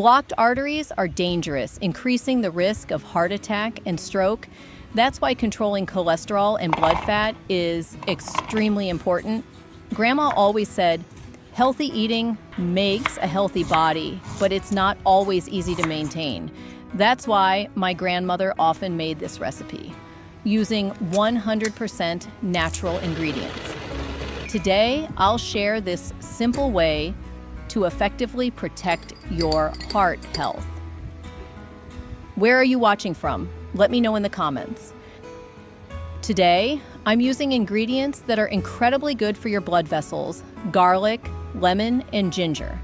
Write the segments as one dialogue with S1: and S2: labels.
S1: Blocked arteries are dangerous, increasing the risk of heart attack and stroke. That's why controlling cholesterol and blood fat is extremely important. Grandma always said, healthy eating makes a healthy body, but it's not always easy to maintain. That's why my grandmother often made this recipe, using 100% natural ingredients. Today, I'll share this simple way to effectively protect your heart health. Where are you watching from? Let me know in the comments. Today, I'm using ingredients that are incredibly good for your blood vessels: garlic, lemon, and ginger.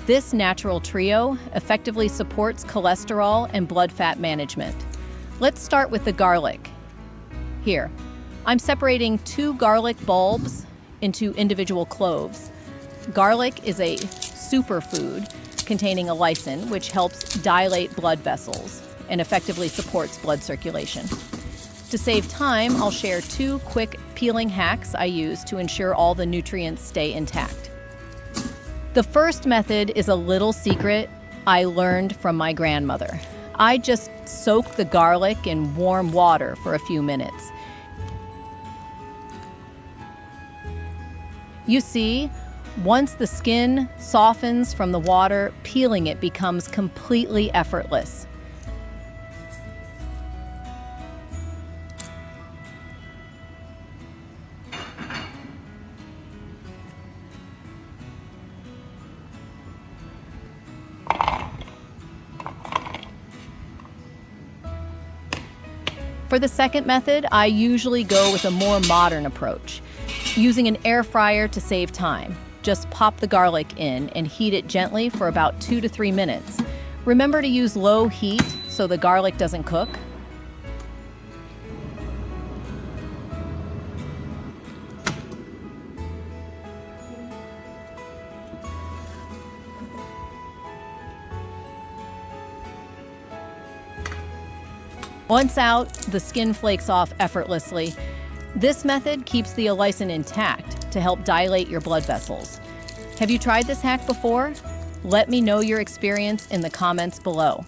S1: This natural trio effectively supports cholesterol and blood fat management. Let's start with the garlic. Here, I'm separating 2 garlic bulbs into individual cloves. Garlic is a superfood containing allicin, which helps dilate blood vessels and effectively supports blood circulation. To save time, I'll share 2 quick peeling hacks I use to ensure all the nutrients stay intact. The first method is a little secret I learned from my grandmother. I just soak the garlic in warm water for a few minutes. You see, once the skin softens from the water, peeling it becomes completely effortless. For the second method, I usually go with a more modern approach, using an air fryer to save time. Just pop the garlic in and heat it gently for about 2 to 3 minutes. Remember to use low heat so the garlic doesn't cook. Once out, the skin flakes off effortlessly. This method keeps the allicin intact to help dilate your blood vessels. Have you tried this hack before? Let me know your experience in the comments below.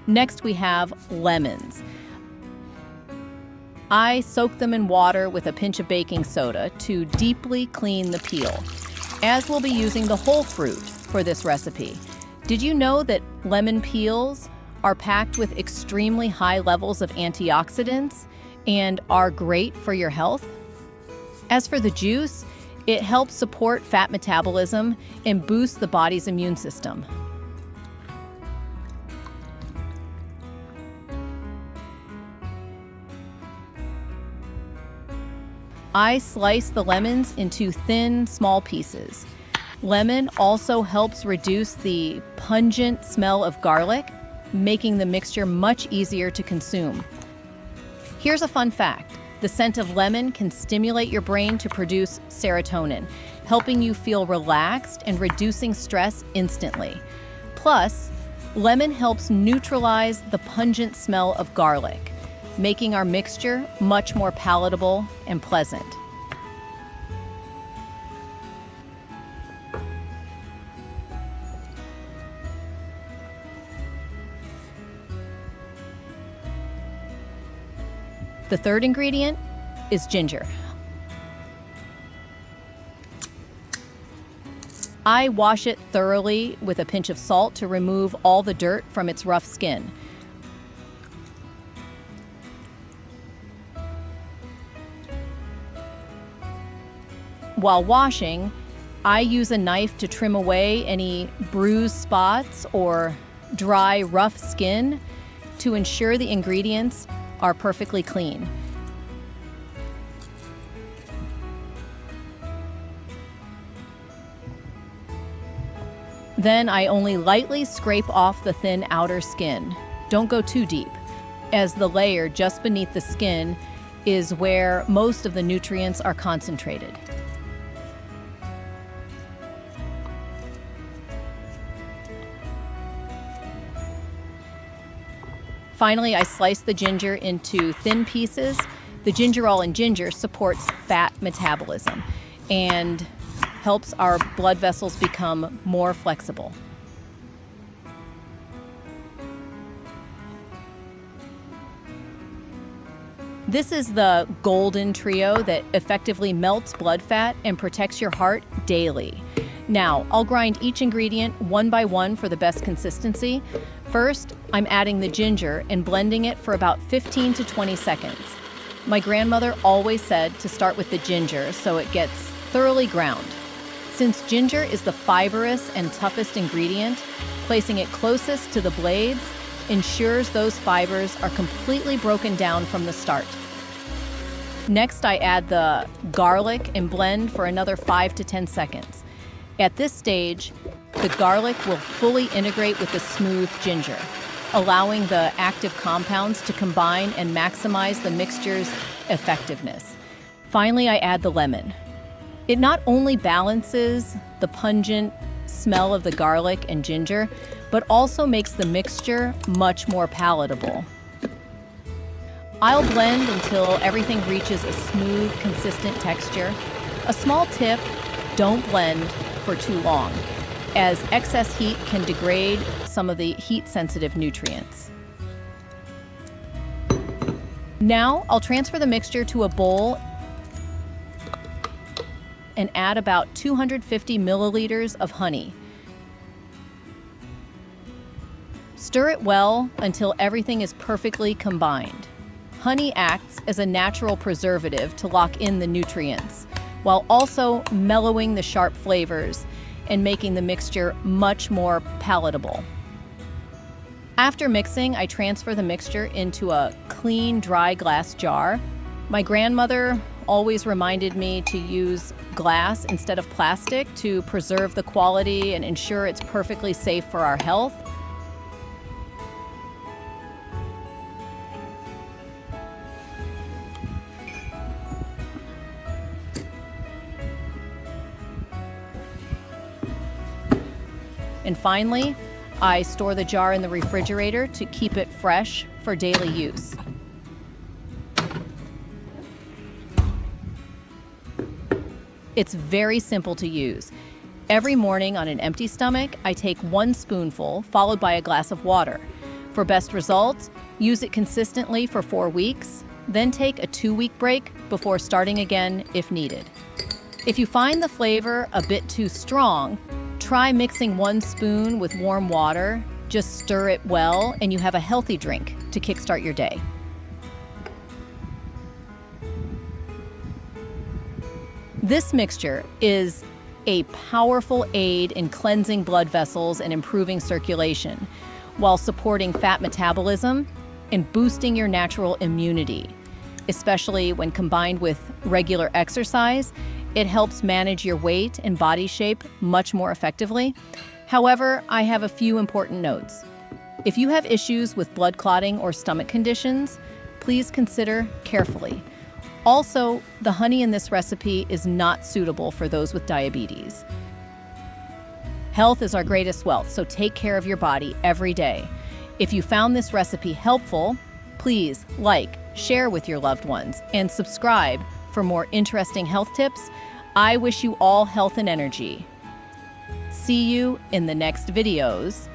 S1: Next, we have lemons. I soak them in water with a pinch of baking soda to deeply clean the peel, as we'll be using the whole fruit for this recipe. Did you know that lemon peels are packed with extremely high levels of antioxidants and are great for your health? As for the juice, it helps support fat metabolism and boosts the body's immune system. I slice the lemons into thin, small pieces. Lemon also helps reduce the pungent smell of garlic, making the mixture much easier to consume. Here's a fun fact. The scent of lemon can stimulate your brain to produce serotonin, helping you feel relaxed and reducing stress instantly. Plus, lemon helps neutralize the pungent smell of garlic, making our mixture much more palatable and pleasant. The third ingredient is ginger. I wash it thoroughly with a pinch of salt to remove all the dirt from its rough skin. While washing, I use a knife to trim away any bruised spots or dry, rough skin to ensure the ingredients are perfectly clean. Then I only lightly scrape off the thin outer skin. Don't go too deep, as the layer just beneath the skin is where most of the nutrients are concentrated. Finally, I slice the ginger into thin pieces. The gingerol in ginger supports fat metabolism and helps our blood vessels become more flexible. This is the golden trio that effectively melts blood fat and protects your heart daily. Now, I'll grind each ingredient one by one for the best consistency. First, I'm adding the ginger and blending it for about 15 to 20 seconds. My grandmother always said to start with the ginger so it gets thoroughly ground. Since ginger is the fibrous and toughest ingredient, placing it closest to the blades ensures those fibers are completely broken down from the start. Next, I add the garlic and blend for another 5 to 10 seconds. At this stage, the garlic will fully integrate with the smooth ginger, allowing the active compounds to combine and maximize the mixture's effectiveness. Finally, I add the lemon. It not only balances the pungent smell of the garlic and ginger, but also makes the mixture much more palatable. I'll blend until everything reaches a smooth, consistent texture. A small tip, don't blend for too long, as excess heat can degrade some of the heat-sensitive nutrients. Now, I'll transfer the mixture to a bowl and add about 250 milliliters of honey. Stir it well until everything is perfectly combined. Honey acts as a natural preservative to lock in the nutrients, while also mellowing the sharp flavors and making the mixture much more palatable. After mixing, I transfer the mixture into a clean, dry glass jar. My grandmother always reminded me to use glass instead of plastic to preserve the quality and ensure it's perfectly safe for our health. And finally, I store the jar in the refrigerator to keep it fresh for daily use. It's very simple to use. Every morning on an empty stomach, I take 1 spoonful, followed by a glass of water. For best results, use it consistently for 4 weeks, then take a 2-week break before starting again if needed. If you find the flavor a bit too strong, try mixing 1 spoon with warm water. Just stir it well, and you have a healthy drink to kickstart your day. This mixture is a powerful aid in cleansing blood vessels and improving circulation, while supporting fat metabolism and boosting your natural immunity. Especially when combined with regular exercise, it helps manage your weight and body shape much more effectively. However, I have a few important notes. If you have issues with blood clotting or stomach conditions, please consider carefully. Also, the honey in this recipe is not suitable for those with diabetes. Health is our greatest wealth, so take care of your body every day. If you found this recipe helpful, please like, share with your loved ones, and subscribe for more interesting health tips. I wish you all health and energy. See you in the next videos.